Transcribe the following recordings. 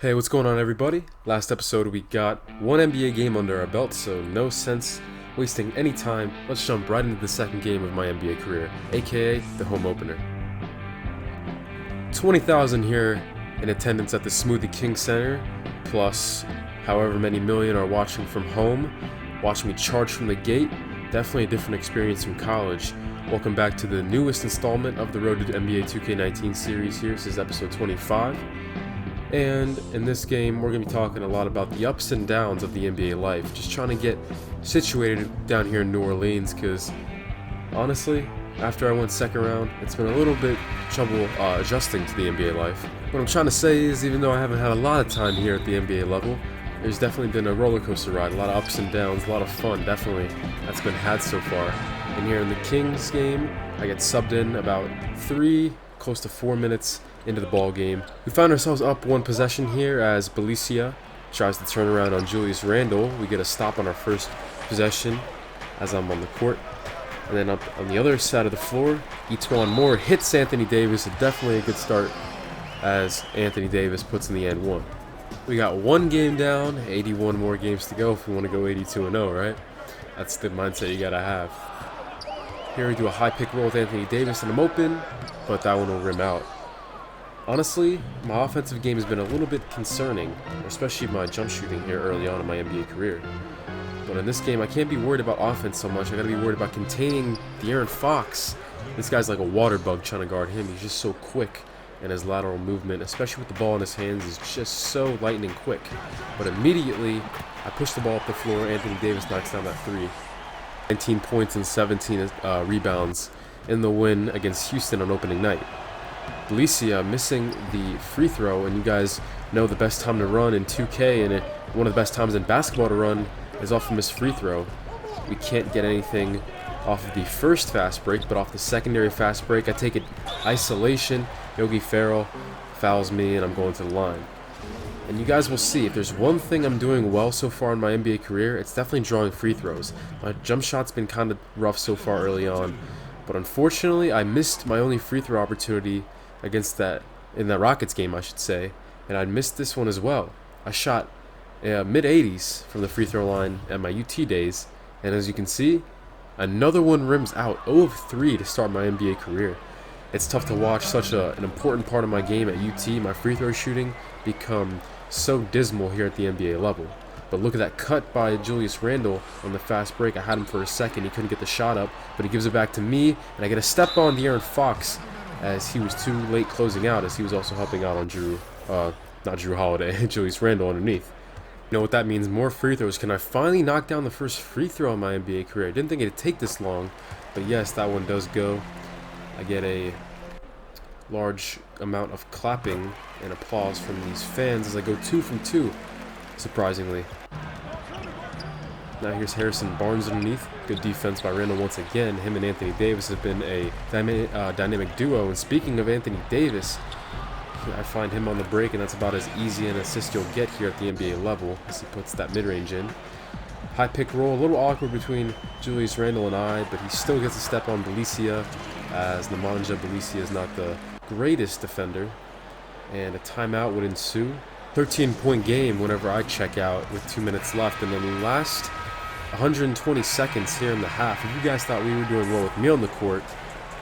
Hey, what's going on everybody? Last episode we got one NBA game under our belt, so no sense wasting any time. Let's jump right into the second game of my NBA career, aka the home opener. 20,000 here in attendance at the Smoothie King Center, plus however many million are watching from home, watching me charge from the gate. Definitely a different experience from college. Welcome back to the newest installment of the Road to NBA 2K19 series here. This is episode 25. And in this game, we're going to be talking a lot about the ups and downs of the NBA life. Just trying to get situated down here in New Orleans because, honestly, after I went second round, it's been a little bit trouble adjusting to the NBA life. What I'm trying to say is, even though I haven't had a lot of time here at the NBA level, there's definitely been a roller coaster ride, a lot of ups and downs, a lot of fun, definitely, that's been had so far. And here in the Kings game, I get subbed in about close to 4 minutes into the ball game. We found ourselves up one possession here as Belicia tries to turn around on Julius Randle. We get a stop on our first possession as I'm on the court. And then up on the other side of the floor, Etuan Moore hits Anthony Davis. Definitely a good start as Anthony Davis puts in the and one. We got one game down, 81 more games to go if we want to go 82-0, right? That's the mindset you gotta have. Here we do a high pick roll with Anthony Davis and I'm open, but that one will rim out. Honestly, my offensive game has been a little bit concerning, especially my jump shooting here early on in my NBA career. But in this game, I can't be worried about offense so much. I gotta be worried about containing De'Aaron Fox. This guy's like a water bug trying to guard him. He's just so quick, and his lateral movement, especially with the ball in his hands, is just so lightning quick. But immediately, I push the ball up the floor. Anthony Davis knocks down that three. 19 points and 17 rebounds in the win against Houston on opening night. Belicia missing the free throw, and you guys know the best time to run in 2K and one of the best times in basketball to run is off of missed free throw. We can't get anything off of the first fast break, but off the secondary fast break, I take it isolation. Yogi Ferrell fouls me, and I'm going to the line. And you guys will see, if there's one thing I'm doing well so far in my NBA career, it's definitely drawing free throws. My jump shot's been kind of rough so far early on, but unfortunately, I missed my only free throw opportunity in that Rockets game, I should say, and I missed this one as well. I shot mid-80s from the free throw line at my UT days, and as you can see, another one rims out. 0 of 3 to start my NBA career. It's tough to watch such an important part of my game at UT, my free throw shooting, become so dismal here at the NBA level. But look at that cut by Julius Randle on the fast break. I had him for a second. He couldn't get the shot up, but he gives it back to me, and I get a step on De'Aaron Fox as he was too late closing out, as he was also helping out on not Drew Holiday, Julius Randle underneath. You know what that means? More free throws. Can I finally knock down the first free throw in my NBA career? I didn't think it'd take this long, but yes, that one does go. I get a large amount of clapping and applause from these fans as I go 2 from 2, surprisingly. Now here's Harrison Barnes underneath. Good defense by Randall once again. Him and Anthony Davis have been a dynamic duo. And speaking of Anthony Davis, I find him on the break, and that's about as easy an assist you'll get here at the NBA level as he puts that mid-range in. High pick roll, a little awkward between Julius Randle and I, but he still gets a step on Belicia, as Nemanja Belicia is not the greatest defender. And a timeout would ensue. 13-point game whenever I check out with 2 minutes left, and then the last 120 seconds here in the half. If you guys thought we were doing well with me on the court,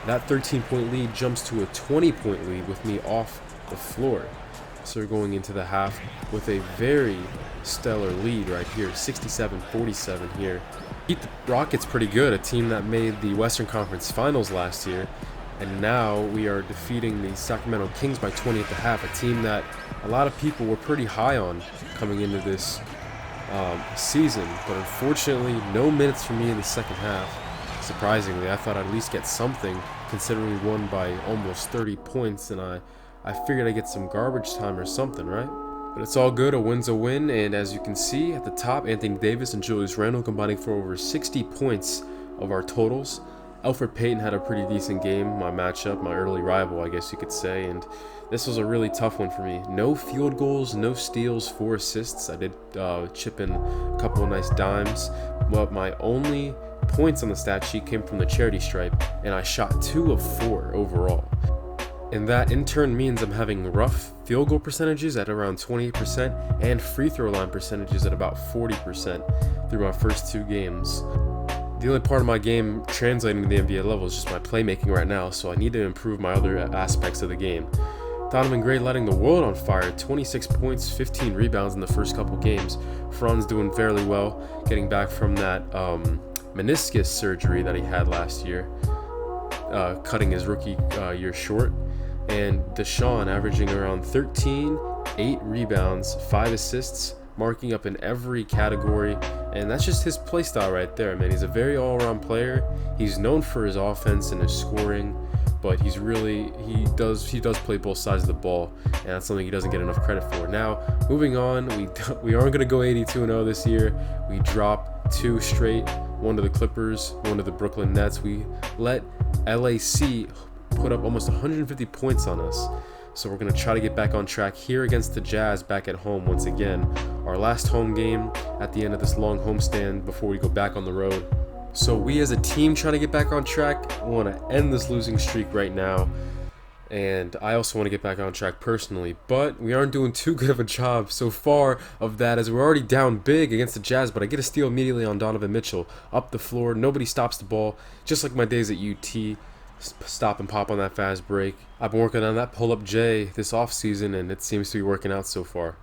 that 13-point lead jumps to a 20-point lead with me off the floor. So we're going into the half with a very stellar lead right here, 67-47 here. Beat the Rockets pretty good, a team that made the Western Conference Finals last year. And now we are defeating the Sacramento Kings by 20 at the half, a team that a lot of people were pretty high on coming into this season. But unfortunately, no minutes for me in the second half. Surprisingly, I thought I'd at least get something, considering we won by almost 30 points, and I figured I'd get some garbage time or something, right? But it's all good, a win's a win, and as you can see at the top, Anthony Davis and Julius Randle combining for over 60 points of our totals. Elfrid Payton had a pretty decent game, my matchup, my early rival, I guess you could say, and this was a really tough one for me. No field goals, no steals, 4 assists. I did chip in a couple of nice dimes, but my only points on the stat sheet came from the charity stripe, and I shot 2 of 4 overall. And that in turn means I'm having rough field goal percentages at around 28% and free throw line percentages at about 40% through my first 2 games. The only part of my game translating to the NBA level is just my playmaking right now, so I need to improve my other aspects of the game. Donovan Gray lighting the world on fire, 26 points, 15 rebounds in the first couple games. Faran's doing fairly well, getting back from that meniscus surgery that he had last year, cutting his rookie year short. And Sean averaging around 13, 8 rebounds, 5 assists, marking up in every category, and that's just his play style right there, man. He's a very all-around player. He's known for his offense and his scoring, but he does play both sides of the ball, and that's something he doesn't get enough credit for. Now, moving on, we aren't going to go 82-0 this year. We dropped 2 straight, one to the Clippers, one to the Brooklyn Nets. We let LAC put up almost 150 points on us. So we're going to try to get back on track here against the Jazz back at home once again. Our last home game at the end of this long homestand before we go back on the road. So we as a team trying to get back on track want to end this losing streak right now. And I also want to get back on track personally. But we aren't doing too good of a job so far of that, as we're already down big against the Jazz. But I get a steal immediately on Donovan Mitchell. Up the floor, nobody stops the ball. Just like my days at UT. Stop and pop on that fast break. I've been working on that pull-up J this offseason, and it seems to be working out so far.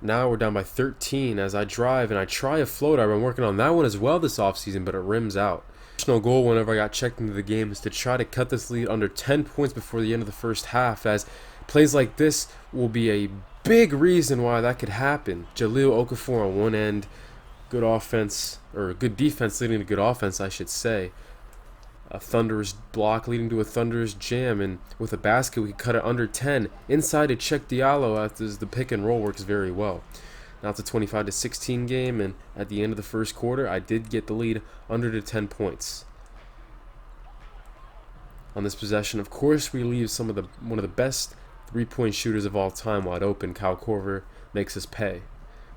Now we're down by 13 as I drive, and I try a floater. I've been working on that one as well this offseason, but it rims out. Additional goal whenever I got checked into the game is to try to cut this lead under 10 points before the end of the first half, as plays like this will be a big reason why that could happen. Jahlil Okafor on one end, good offense, or good defense leading to good offense, I should say. A thunderous block leading to a thunderous jam, and with a basket we could cut it under 10. Inside to check Diallo as the pick and roll works very well. Now it's a 25-16 game, and at the end of the first quarter I did get the lead under to 10 points. On this possession, of course, we leave one of the best 3-point shooters of all time wide open. Kyle Korver makes us pay.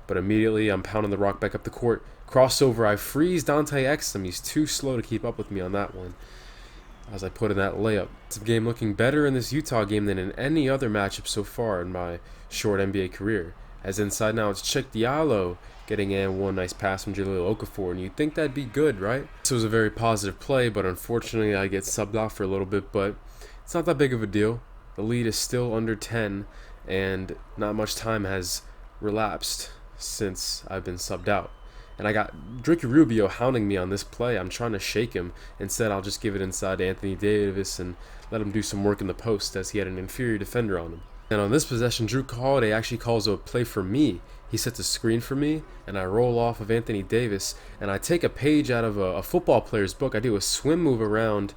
But immediately I'm pounding the rock back up the court. Crossover, I freeze Dante Exum. He's too slow to keep up with me on that one, as I put in that layup. It's a game looking better in this Utah game than in any other matchup so far in my short NBA career. As inside now, it's Cheikh Diallo getting in one nice pass from Jahlil Okafor, and you'd think that'd be good, right? This was a very positive play, but unfortunately I get subbed off for a little bit, but it's not that big of a deal. The lead is still under 10, and not much time has relapsed since I've been subbed out. And I got Ricky Rubio hounding me on this play. I'm trying to shake him. Instead, I'll just give it inside to Anthony Davis and let him do some work in the post, as he had an inferior defender on him. And on this possession, Drew Holiday actually calls a play for me. He sets a screen for me, and I roll off of Anthony Davis, and I take a page out of a football player's book. I do a swim move around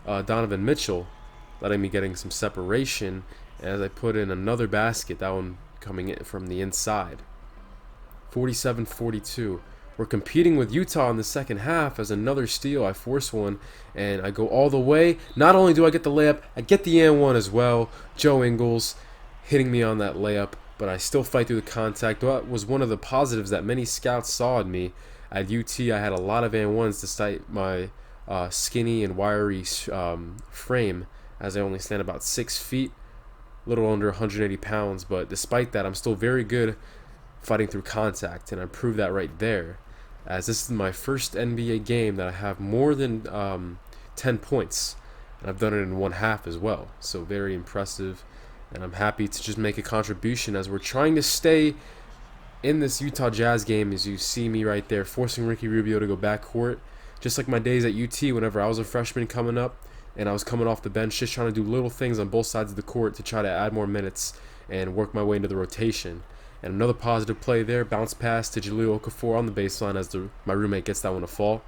Donovan Mitchell, letting me getting some separation, as I put in another basket, that one coming in from the inside. 47-42. We're competing with Utah in the second half as another steal. I force one, and I go all the way. Not only do I get the layup, I get the and one as well. Joe Ingles hitting me on that layup, but I still fight through the contact. That was one of the positives that many scouts saw in me. At UT, I had a lot of and ones despite my skinny and wiry frame, as I only stand about 6 feet, a little under 180 pounds. But despite that, I'm still very good fighting through contact, and I proved that right there, as this is my first NBA game that I have more than 10 points, and I've done it in one half as well. So very impressive, and I'm happy to just make a contribution as we're trying to stay in this Utah Jazz game. As you see me right there, forcing Ricky Rubio to go backcourt, just like my days at UT whenever I was a freshman coming up, and I was coming off the bench, just trying to do little things on both sides of the court to try to add more minutes and work my way into the rotation. And another positive play there, bounce pass to Jahlil Okafor on the baseline as my roommate gets that one to fall.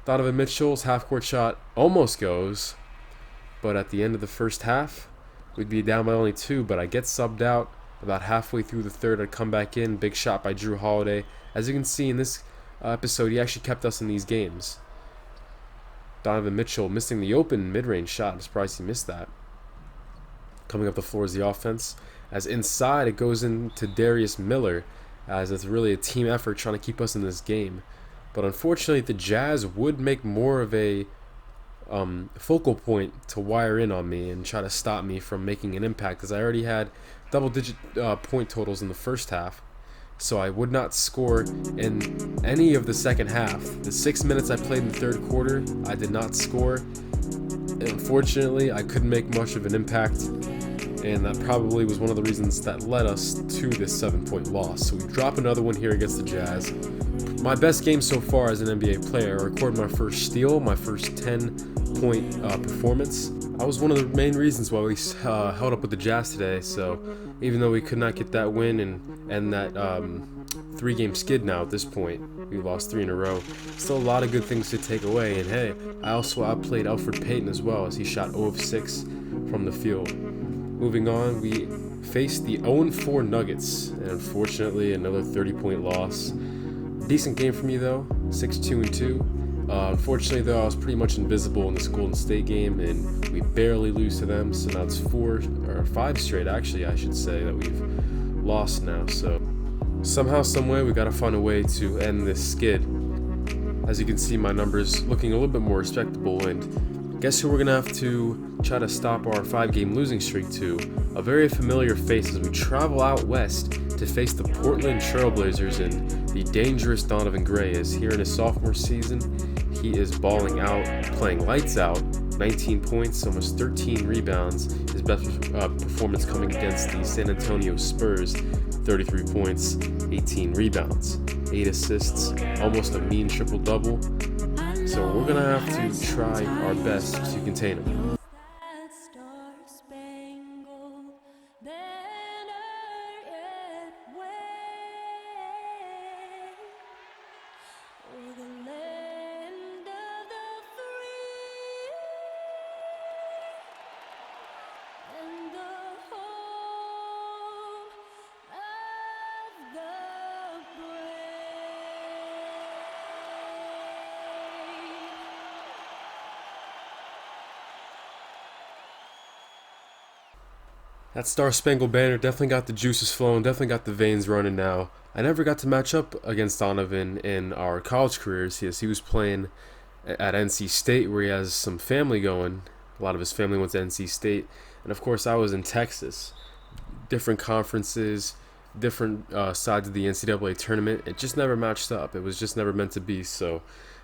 Donovan Mitchell's half-court shot almost goes, but at the end of the first half, we'd be down by only 2, but I get subbed out. About halfway through the third, I'd come back in. Big shot by Drew Holiday. As you can see in this episode, he actually kept us in these games. Donovan Mitchell missing the open mid-range shot. I'm surprised he missed that. Coming up the floor is the offense. As inside, it goes into Darius Miller, as it's really a team effort trying to keep us in this game. But unfortunately, the Jazz would make more of a focal point to wire in on me and try to stop me from making an impact, because I already had double-digit point totals in the first half. So I would not score in any of the second half. The 6 minutes I played in the third quarter, I did not score. Unfortunately, I couldn't make much of an impact, and that probably was one of the reasons that led us to this 7-point loss. So we drop another one here against the Jazz. My best game so far as an NBA player. I recorded my first steal, my first 10-point performance. I was one of the main reasons why we held up with the Jazz today. So even though we could not get that win and that 3-game skid now at this point, we lost 3 in a row, still a lot of good things to take away. And hey, I also outplayed Elfrid Payton as well, as he shot 0 of 6 from the field. Moving on, we faced the 0-4 Nuggets, and unfortunately another 30-point loss. Decent game for me though, 6-2-2. Unfortunately though, I was pretty much invisible in this Golden State game, and we barely lose to them. So now it's 5 straight, actually, I should say, that we've lost now. So somehow, someway, we got to find a way to end this skid. As you can see, my numbers looking a little bit more respectable, and guess who we're gonna have to try to stop our 5-game losing streak to? A very familiar face as we travel out west to face the Portland Trailblazers, and the dangerous Donovan Gray is here in his sophomore season. He is balling out, playing lights out. 19 points, almost 13 rebounds. His best performance coming against the San Antonio Spurs. 33 points, 18 rebounds, 8 assists, almost a mean triple-double. So we're going to have to try our best to contain him. That Star Spangled Banner definitely got the juices flowing, definitely got the veins running now. I never got to match up against Donovan in our college careers. Yes, he was playing at NC State, where he has some family going. A lot of his family went to NC State. And of course, I was in Texas. Different conferences, different sides of the NCAA tournament. It just never matched up. It was just never meant to be. So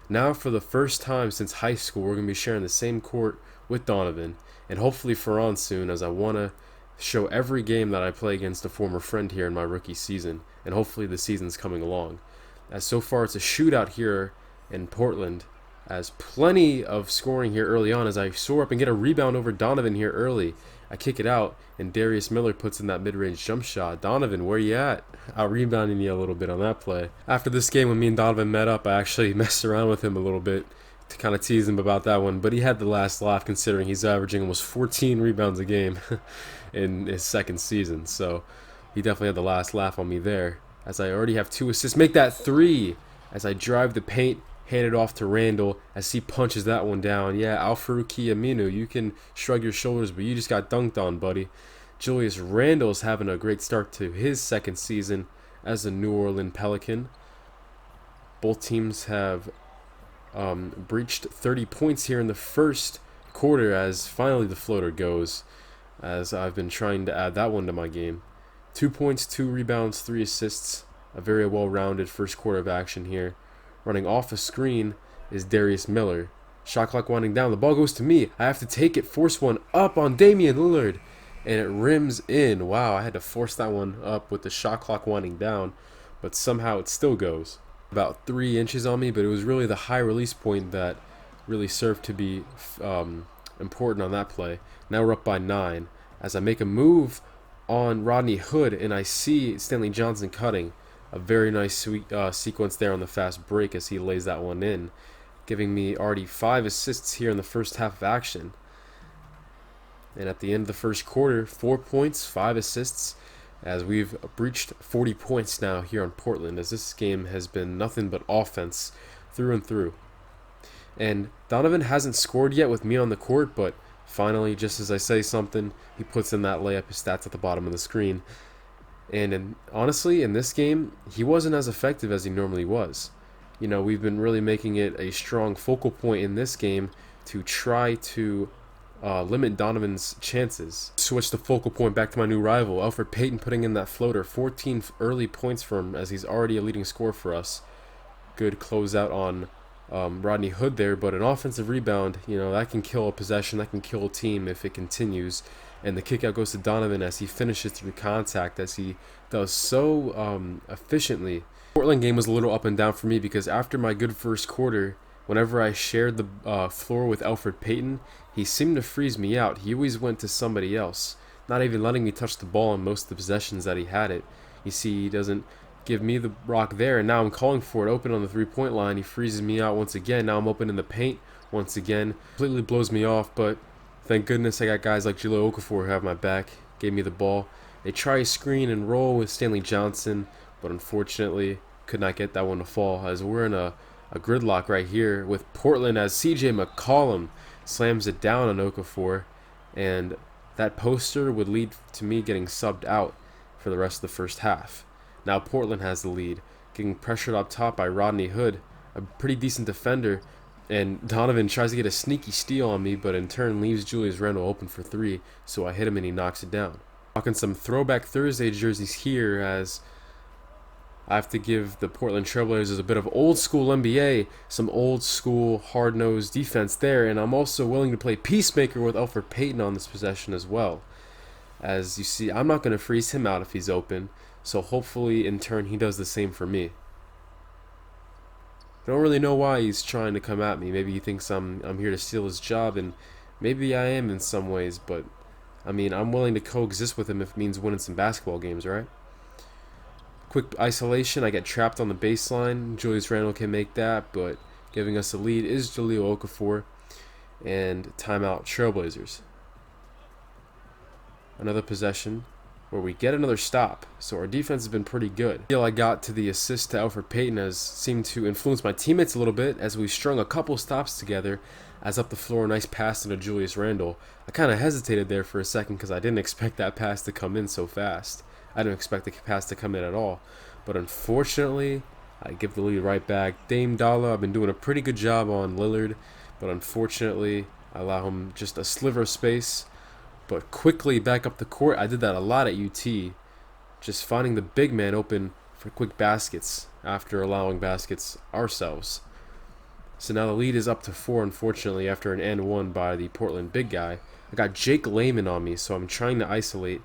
now, for the first time since high school, we're going to be sharing the same court with Donovan. And hopefully Faran soon, as I want to show every game that I play against a former friend here in my rookie season, and hopefully the season's coming along. As so far it's a shootout here in Portland, as plenty of scoring here early on, as I soar up and get a rebound over Donovan here early. I kick it out, and Darius Miller puts in that mid-range jump shot. Donovan, where you at? Out rebounding you a little bit on that play. After this game, when me and Donovan met up, I actually messed around with him a little bit to kind of tease him about that one, but he had the last laugh, considering he's averaging almost 14 rebounds a game in his second season. So he definitely had the last laugh on me there, as I already have 2 assists. Make that 3 as I drive the paint, hand it off to Randall as he punches that one down. Yeah, Al-Farouki Aminu, you can shrug your shoulders, but you just got dunked on, buddy. Julius Randle's having a great start to his second season as a New Orleans Pelican. Both teams have breached 30 points here in the first quarter, as finally the floater goes, as I've been trying to add that one to my game. 2 points, 2 rebounds, 3 assists. A very well-rounded first quarter of action here. Running off a screen is Darius Miller. Shot clock winding down. The ball goes to me. I have to take it, force one up on Damian Lillard, and it rims in. Wow, I had to force that one up with the shot clock winding down, but somehow it still goes. About 3 inches on me, but it was really the high release point that really served to be important on that play. Now we're up by 9 as I make a move on Rodney Hood, and I see Stanley Johnson cutting. A very nice sequence there on the fast break as he lays that one in, giving me already 5 assists here in the first half of action. And at the end of the first quarter, 4 points, 5 assists, as we've breached 40 points now here on Portland, as this game has been nothing but offense through and through. And Donovan hasn't scored yet with me on the court, but finally, just as I say something, he puts in that layup. His stats at the bottom of the screen. And honestly, in this game, he wasn't as effective as he normally was. You know, we've been really making it a strong focal point in this game to try to limit Donovan's chances. Switch the focal point back to my new rival, Elfrid Payton, putting in that floater. 14 early points for him, as he's already a leading scorer for us. Good closeout on Rodney Hood there, but an offensive rebound, you know, that can kill a possession, that can kill a team if it continues. And the kick out goes to Donovan as he finishes through contact, as he does so efficiently. Portland game was a little up and down for me, because after my good first quarter, whenever I shared the floor with Elfrid Payton, he seemed to freeze me out. He always went to somebody else, not even letting me touch the ball on most of the possessions that he had it. You see, he doesn't give me the rock there, and now I'm calling for it open on the three-point line. He freezes me out once again. Now I'm open in the paint once again. Completely blows me off, but thank goodness I got guys like Jahlil Okafor who have my back, gave me the ball. They try a screen and roll with Stanley Johnson, but unfortunately could not get that one to fall, as we're in a gridlock right here with Portland, as CJ McCollum slams it down on Okafor, and that poster would lead to me getting subbed out for the rest of the first half. Now Portland has the lead, getting pressured up top by Rodney Hood, a pretty decent defender, and Donovan tries to get a sneaky steal on me, but in turn leaves Julius Randle open for three, so I hit him and he knocks it down. Talking some Throwback Thursday jerseys here, as I have to give the Portland Trailblazers a bit of old school NBA, some old school hard-nosed defense there, and I'm also willing to play Peacemaker with Elfrid Payton on this possession as well. As you see, I'm not going to freeze him out if he's open, so hopefully in turn he does the same for me. I don't really know why he's trying to come at me. Maybe he thinks I'm here to steal his job, and maybe I am in some ways, but I mean, I'm willing to coexist with him if it means winning some basketball games, right? Quick isolation, I get trapped on the baseline. Julius Randle can make that, but giving us the lead is Jahlil Okafor, and timeout Trailblazers. Another possession where we get another stop, so our defense has been pretty good. The feel I got to the assist to Elfrid Payton has seemed to influence my teammates a little bit, as we strung a couple stops together. As up the floor, nice pass into Julius Randle. I kind of hesitated there for a second because I didn't expect that pass to come in so fast. I didn't expect the pass to come in at all, but unfortunately I give the lead right back. Dame Dollar, I've been doing a pretty good job on Lillard, but unfortunately I allow him just a sliver of space. But quickly back up the court. I did that a lot at UT, just finding the big man open for quick baskets after allowing baskets ourselves. So now the lead is up to 4, unfortunately, after an and one by the Portland big guy. I got Jake Layman on me, so I'm trying to isolate,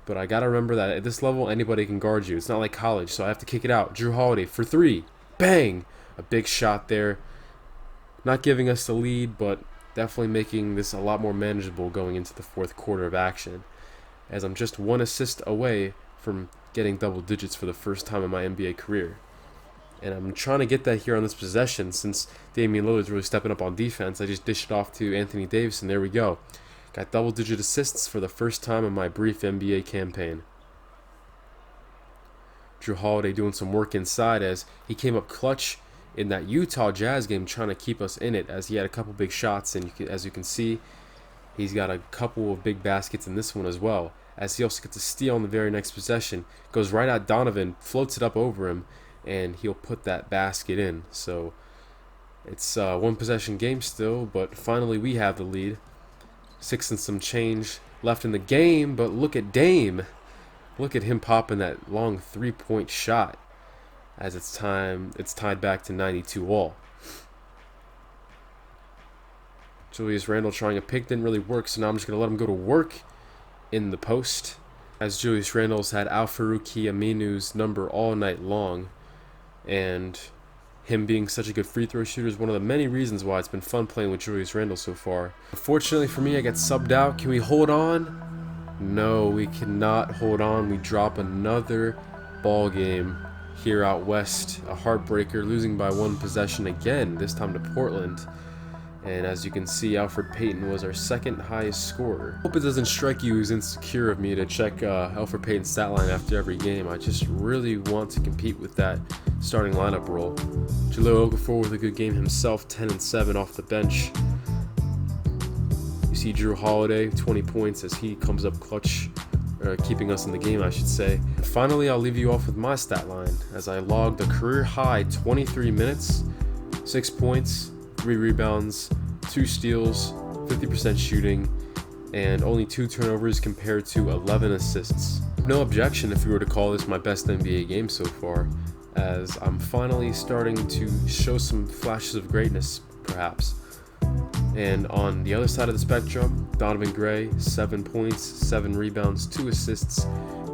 but I gotta remember that at this level anybody can guard you. It's not like college, so I have to kick it out. Jrue Holiday for 3. Bang! A big shot there. Not giving us the lead, but definitely making this a lot more manageable going into the fourth quarter of action, as I'm just one assist away from getting double digits for the first time in my NBA career. And I'm trying to get that here on this possession, since Damian Lillard's really stepping up on defense. I just dished it off to Anthony Davis, and there we go. Got double digit assists for the first time in my brief NBA campaign. Jrue Holiday doing some work inside, as he came up clutch in that Utah Jazz game, trying to keep us in it, as he had a couple big shots, and as you can see, he's got a couple of big baskets in this one as well, as he also gets a steal on the very next possession, goes right at Donovan, floats it up over him, and he'll put that basket in. So it's a one possession game still, but finally we have the lead. 6 and some change left in the game, but look at Dame. Look at him popping that long 3-point shot. As it's tied back to 92 all. Julius Randle trying a pick, didn't really work, so now I'm just going to let him go to work in the post. As Julius Randle's had Al-Farouq Aminu's number all night long, and him being such a good free throw shooter is one of the many reasons why it's been fun playing with Julius Randle so far. Unfortunately for me, I get subbed out. Can we hold on? No, we cannot hold on. We drop another ball game here out west, a heartbreaker, losing by 1 possession again, this time to Portland. And as you can see, Elfrid Payton was our second highest scorer. Hope it doesn't strike you as insecure of me to check Elfrid Payton's stat line after every game. I just really want to compete with that starting lineup role. Jahlil Okafor with a good game himself, 10 and 7 off the bench. You see Jrue Holiday, 20 points as he comes up clutch, keeping us in the game, I should say. And finally, I'll leave you off with my stat line, as I logged a career high 23 minutes, 6 points, 3 rebounds, 2 steals, 50% shooting, and only 2 turnovers compared to 11 assists. No objection if we were to call this my best NBA game so far, as I'm finally starting to show some flashes of greatness, perhaps. And on the other side of the spectrum, Donovan Gray, 7 points, 7 rebounds, 2 assists,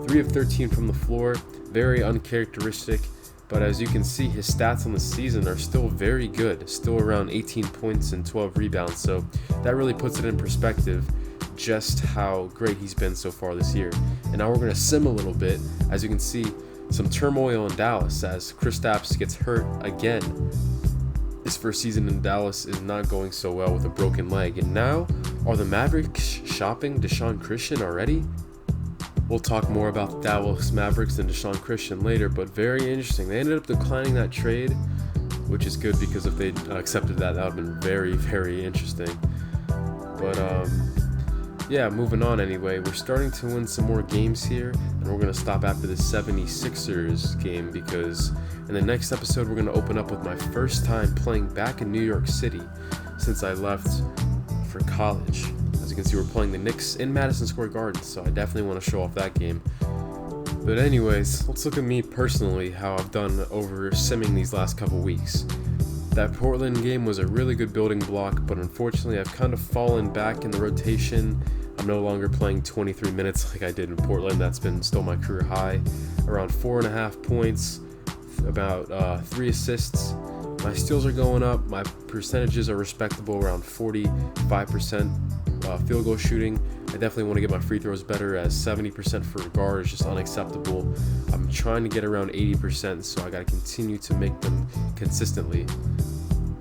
3 of 13 from the floor, very uncharacteristic, but as you can see, his stats on the season are still very good, still around 18 points and 12 rebounds, so that really puts it in perspective just how great he's been so far this year. And now we're going to sim a little bit. As you can see, some turmoil in Dallas as Kristaps gets hurt again. His first season in Dallas is not going so well with a broken leg. And now, are the Mavericks shopping Deshaun Christian already? We'll talk more about the Dallas Mavericks and Deshaun Christian later, but very interesting. They ended up declining that trade, which is good because if they accepted that, that would have been very, very interesting. But yeah, moving on anyway. We're starting to win some more games here, and we're going to stop after the 76ers game because in the next episode, we're going to open up with my first time playing back in New York City since I left for college. As you can see, we're playing the Knicks in Madison Square Garden, so I definitely want to show off that game. But anyways, let's look at me personally, how I've done over simming these last couple weeks. That Portland game was a really good building block, but unfortunately I've kind of fallen back in the rotation. I'm no longer playing 23 minutes like I did in Portland. That's been still my career high. Around 4.5 points, about 3 assists. My steals are going up. My percentages are respectable, around 45% field goal shooting. I definitely want to get my free throws better, as 70% for a guard is just unacceptable. I'm trying to get around 80%, so I got to continue to make them consistently.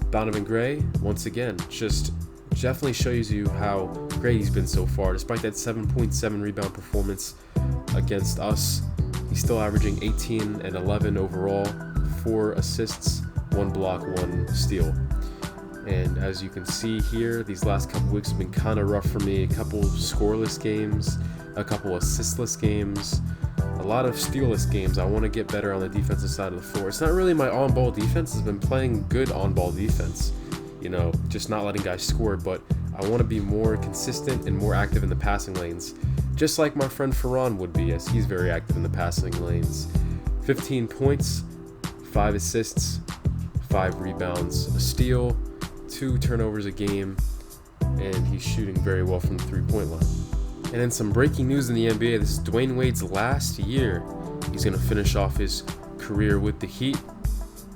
Donovan Gray, once again, just definitely shows you how great he's been so far. Despite that 7.7 rebound performance against us, he's still averaging 18 and 11 overall, 4 assists, 1 block, 1 steal. And as you can see here, these last couple weeks have been kind of rough for me. A couple scoreless games, a couple assistless games, a lot of stealless games. I want to get better on the defensive side of the floor. It's not really my on-ball defense. It's been playing good on-ball defense, you know, just not letting guys score. But I want to be more consistent and more active in the passing lanes, just like my friend Faran would be, as he's very active in the passing lanes. 15 points, 5 assists, 5 rebounds, a steal, 2 turnovers a game, and he's shooting very well from the 3-point line. And then some breaking news in the NBA. This is Dwayne Wade's last year. He's going to finish off his career with the Heat.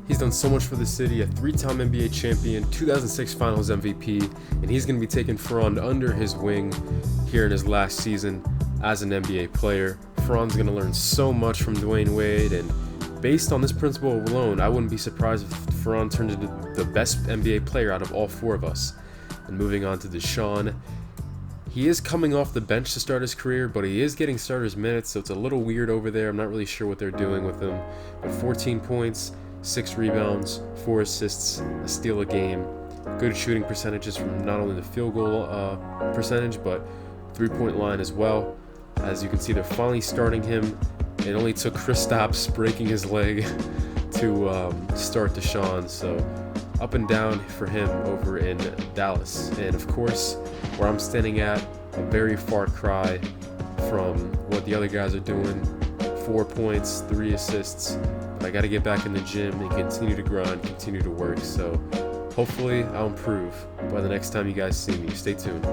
He's done so much for the city, a 3-time NBA champion, 2006 Finals MVP, and he's going to be taking Faran under his wing here in his last season as an NBA player. Faran's going to learn so much from Dwayne Wade, and based on this principle alone, I wouldn't be surprised if Faran turned into the best NBA player out of all 4 of us. And moving on to Deshaun, he is coming off the bench to start his career, but he is getting starters minutes, so it's a little weird over there. I'm not really sure what they're doing with him. But 14 points, 6 rebounds, 4 assists, a steal a game. Good shooting percentages from not only the field goal percentage, but 3-point line as well. As you can see, they're finally starting him. It only took Kristaps breaking his leg to start Deshaun, so up and down for him over in Dallas. And of course, where I'm standing at, a very far cry from what the other guys are doing. 4 points, 3 assists. But I got to get back in the gym and continue to grind, continue to work. So hopefully I'll improve by the next time you guys see me. Stay tuned.